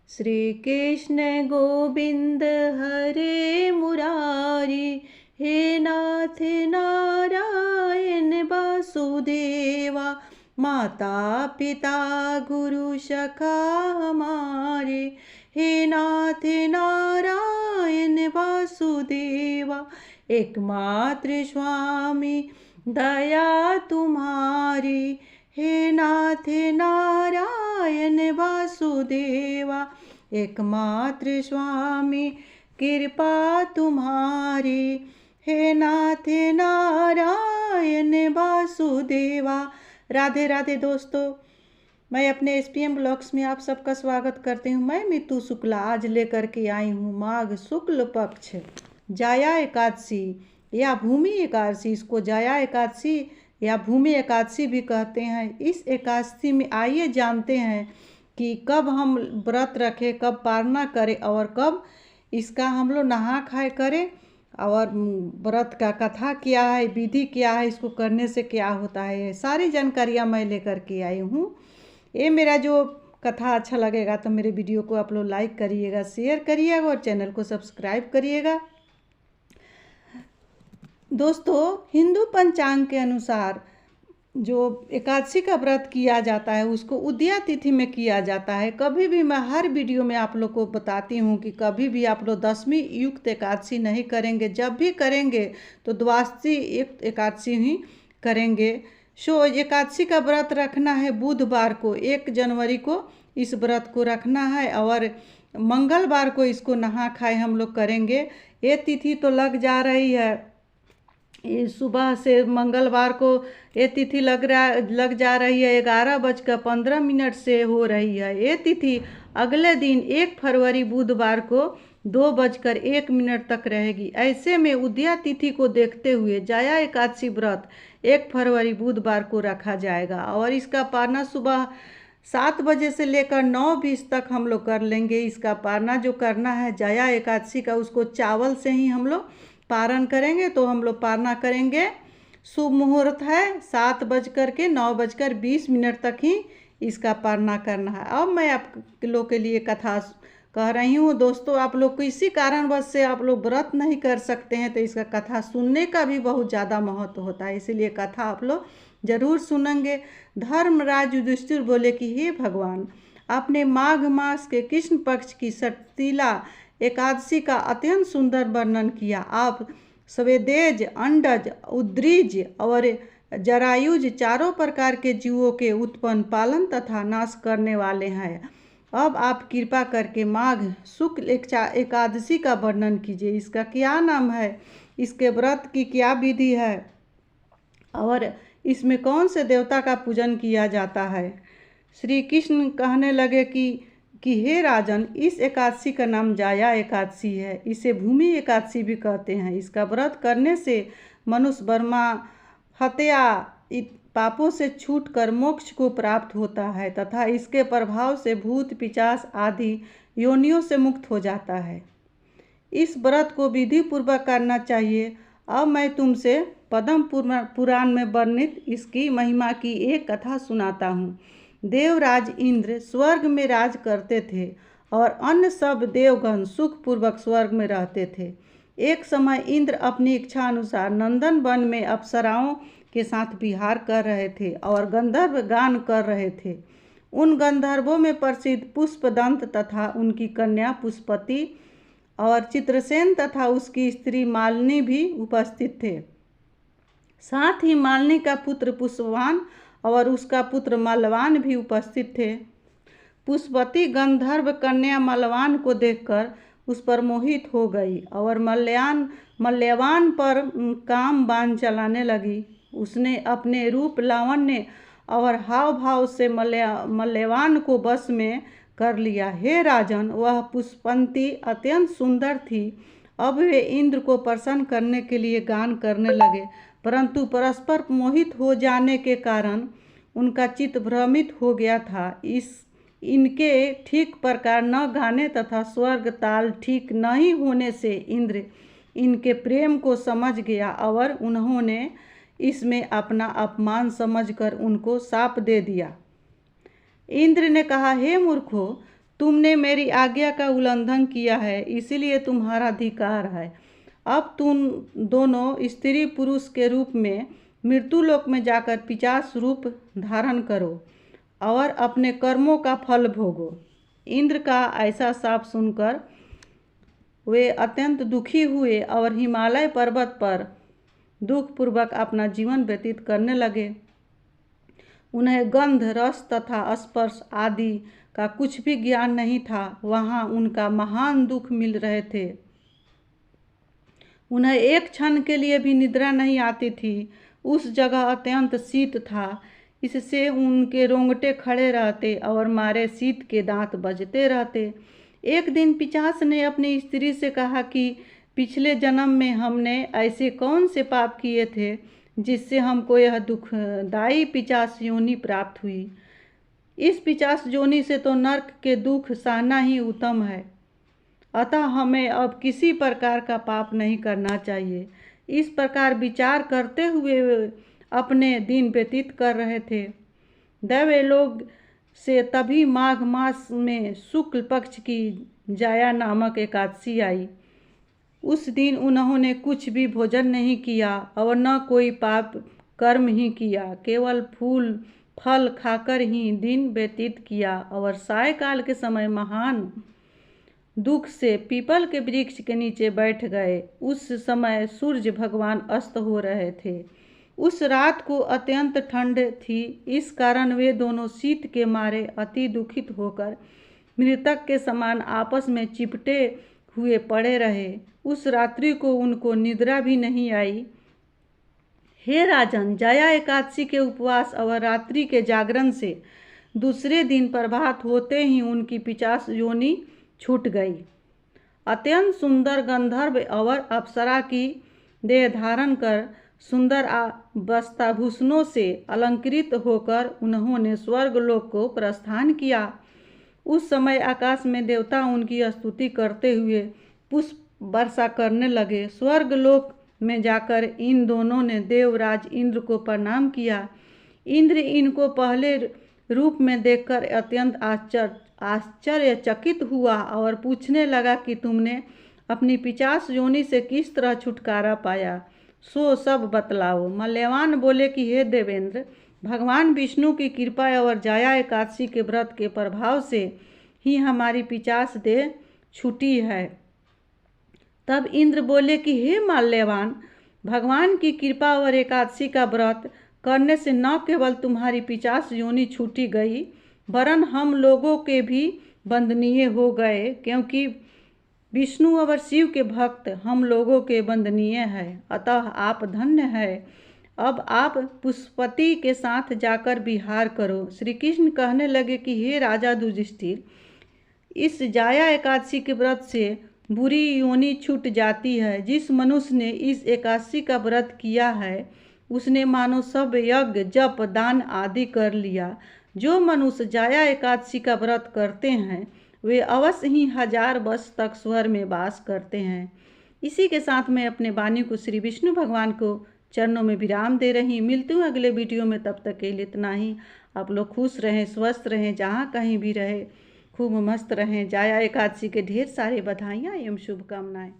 श्री कृष्ण गोविंद हरे मुरारी, हे नाथ नारायण वासुदेवा, माता पिता गुरु सखा हमारे, हे नाथ नारायण वासुदेवा, एकमात्र स्वामी दया तुम्हारी, हे नाथ नारायण वासुदेवा, एकमात्र स्वामी कृपा तुम्हारी, हे नाथ नारायण वासुदेवा। राधे राधे दोस्तों, मैं अपने SPM ब्लॉग्स में आप सबका स्वागत करती हूँ। मैं मितु शुक्ला आज लेकर के आई हूँ माघ शुक्ल पक्ष जाया एकादशी या भूमि एकादशी। इसको जाया एकादशी या भूमि एकादशी भी कहते हैं। इस एकादशी में आइए जानते हैं कि कब हम व्रत रखें, कब पारना करें और कब इसका हम लोग नहा खाए करें, और व्रत का कथा क्या है, विधि क्या है, इसको करने से क्या होता है, सारी जानकारियाँ मैं लेकर के आई हूँ। ये मेरा जो कथा अच्छा लगेगा तो मेरे वीडियो को आप लोग लाइक करिएगा, शेयर करिएगा और चैनल को सब्सक्राइब करिएगा। दोस्तों, हिंदू पंचांग के अनुसार जो एकादशी का व्रत किया जाता है उसको उदया तिथि में किया जाता है। कभी भी मैं हर वीडियो में आप लोग को बताती हूँ कि कभी भी आप लोग दशमी युक्त एकादशी नहीं करेंगे। जब भी करेंगे तो द्वादशी युक्त एकादशी ही करेंगे। एकादशी का व्रत रखना है बुधवार को, 1 जनवरी को इस व्रत को रखना है और मंगलवार को इसको नहा खाए हम लोग करेंगे। ये तिथि तो लग जा रही है, ये सुबह से मंगलवार को ये तिथि लग जा रही है 11:15 से हो रही है। ये तिथि अगले दिन 1 फरवरी बुधवार को 2:01 तक रहेगी। ऐसे में उदया तिथि को देखते हुए जाया एकादशी व्रत 1 फरवरी बुधवार को रखा जाएगा और इसका पारना सुबह 7 बजे से लेकर 9:20 तक हम लोग कर लेंगे। इसका पारना जो करना है जाया एकादशी का, उसको चावल से ही हम लोग पारण करेंगे। तो हम लोग पारना करेंगे, शुभ मुहूर्त है 7:09:20 तक ही इसका पारना करना है। अब मैं आप लोग के लिए कथा कह रही हूँ। दोस्तों, आप लोग किसी कारणवश से आप लोग व्रत नहीं कर सकते हैं तो इसका कथा सुनने का भी बहुत ज़्यादा महत्व होता है, इसीलिए कथा आप लोग जरूर सुनेंगे। धर्मराज युधिष्ठिर बोले कि हे भगवान, आपने माघ मास के कृष्ण पक्ष की षटतिला एकादशी का अत्यंत सुंदर वर्णन किया। आप स्वेदेज, अंडज, उद्रीज और जरायुज चारों प्रकार के जीवों के उत्पन्न, पालन तथा नाश करने वाले हैं। अब आप कृपा करके माघ शुक्ल एकादशी का वर्णन कीजिए। इसका क्या नाम है, इसके व्रत की क्या विधि है और इसमें कौन से देवता का पूजन किया जाता है। श्री कृष्ण कहने लगे कि हे राजन, इस एकादशी का नाम जाया एकादशी है। इसे भूमि एकादशी भी कहते हैं। इसका व्रत करने से मनुष्य वर्मा हत्या पापों से छूटकर मोक्ष को प्राप्त होता है तथा इसके प्रभाव से भूत पिशाच आदि योनियों से मुक्त हो जाता है। इस व्रत को विधि पूर्वक करना चाहिए। अब मैं तुमसे पद्म पुराण में वर्णित इसकी महिमा की एक कथा सुनाता हूँ। देवराज इंद्र स्वर्ग में राज करते थे और अन्य सब देवगण सुखपूर्वक स्वर्ग में रहते थे। एक समय इंद्र अपनी इच्छा अनुसार नंदन वन में अप्सराओं के साथ विहार कर रहे थे और गंधर्व गान कर रहे थे। उन गंधर्वों में प्रसिद्ध पुष्पदंत तथा उनकी कन्या पुष्पति और चित्रसेन तथा उसकी स्त्री मालिनी भी उपस्थित थे। साथ ही मालिनी का पुत्र पुष्पवान और उसका पुत्र मल्लवान भी उपस्थित थे। पुष्पति गंधर्व कन्या मल्लवान को देखकर उस पर मोहित हो गई और मल्लवान पर काम बाण चलाने लगी। उसने अपने रूप लावण्य और हाव भाव से मल्लवान को बस में कर लिया। हे राजन, वह पुष्पवती अत्यंत सुंदर थी। अब वे इंद्र को प्रसन्न करने के लिए गान करने लगे, परंतु परस्पर मोहित हो जाने के कारण उनका चित्त भ्रमित हो गया था। इनके ठीक प्रकार न गाने तथा स्वर्ग ताल ठीक नहीं होने से इंद्र इनके प्रेम को समझ गया और उन्होंने इसमें अपना अपमान समझकर उनको शाप दे दिया। इंद्र ने कहा, हे मूर्खों, तुमने मेरी आज्ञा का उल्लंघन किया है, इसीलिए तुम्हारा धिक्कार है। अब तुम दोनों स्त्री पुरुष के रूप में मृत्युलोक में जाकर पिशाच रूप धारण करो और अपने कर्मों का फल भोगो। इंद्र का ऐसा शाप सुनकर वे अत्यंत दुखी हुए और हिमालय पर्वत पर दुखपूर्वक अपना जीवन व्यतीत करने लगे। उन्हें गंध, रस तथा स्पर्श आदि का कुछ भी ज्ञान नहीं था। वहाँ उनका महान दुख मिल रहे थे। उन्हें एक क्षण के लिए भी निद्रा नहीं आती थी। उस जगह अत्यंत शीत था, इससे उनके रोंगटे खड़े रहते और मारे शीत के दांत बजते रहते। एक दिन पिशाच ने अपनी स्त्री से कहा कि पिछले जन्म में हमने ऐसे कौन से पाप किए थे जिससे हमको यह दुखदायी पिशाच योनि प्राप्त हुई। इस पिशाच योनि से तो नरक के दुख सहना ही उत्तम है, अतः हमें अब किसी प्रकार का पाप नहीं करना चाहिए। इस प्रकार विचार करते हुए वे अपने दिन व्यतीत कर रहे थे। दैवलोक से तभी माघ मास में शुक्ल पक्ष की जाया नामक एकादशी आई। उस दिन उन्होंने कुछ भी भोजन नहीं किया और न कोई पाप कर्म ही किया, केवल फूल फल खाकर ही दिन व्यतीत किया और सायकाल के समय महान दुख से पीपल के वृक्ष के नीचे बैठ गए। उस समय सूर्य भगवान अस्त हो रहे थे। उस रात को अत्यंत ठंड थी, इस कारण वे दोनों शीत के मारे अति दुखित होकर मृतक के समान आपस में चिपटे हुए पड़े रहे। उस रात्रि को उनको निद्रा भी नहीं आई। हे राजन, जया एकादशी के उपवास और रात्रि के जागरण से दूसरे दिन प्रभात होते ही उनकी पिशाच योनि छूट गई। अत्यंत सुंदर गंधर्व और अप्सरा की देह धारण कर सुंदर वस्त्राभूषणों से अलंकृत होकर उन्होंने स्वर्गलोक को प्रस्थान किया। उस समय आकाश में देवता उनकी स्तुति करते हुए पुष्प वर्षा करने लगे। स्वर्गलोक में जाकर इन दोनों ने देवराज इंद्र को प्रणाम किया। इंद्र इनको पहले रूप में देखकर अत्यंत आश्चर्यचकित हुआ और पूछने लगा कि तुमने अपनी पिशाच योनि से किस तरह छुटकारा पाया, सो सब बतलाओ। मल्यवान बोले कि हे देवेंद्र, भगवान विष्णु की कृपा और जया एकादशी के व्रत के प्रभाव से ही हमारी पिशाच देह छूटी है। तब इंद्र बोले कि हे मल्यवान, भगवान की कृपा और एकादशी का व्रत करने से न केवल तुम्हारी पिशाच योनि छूटी गई, वरन हम लोगों के भी वंदनीय हो गए, क्योंकि विष्णु और शिव के भक्त हम लोगों के वंदनीय है। अतः आप धन्य है। अब आप पुष्पति के साथ जाकर विहार करो। श्री कृष्ण कहने लगे कि हे राजा युधिष्ठिर, इस जया एकादशी के व्रत से बुरी योनि छूट जाती है। जिस मनुष्य ने इस एकादशी का व्रत किया है उसने मानो सब यज्ञ जप दान आदि कर लिया। जो मनुष्य जया एकादशी का व्रत करते हैं वे अवश्य ही 1000 वर्ष तक स्वर्ग में वास करते हैं। इसी के साथ मैं अपने वाणी को श्री विष्णु भगवान को चरणों में विराम दे रही। मिलती हूँ अगले वीडियो में, तब तक के लिए इतना ही। आप लोग खुश रहें, स्वस्थ रहें, जहाँ कहीं भी रहे खूब मस्त रहें। जया एकादशी के ढेर सारे बधाइयाँ एवं शुभकामनाएं।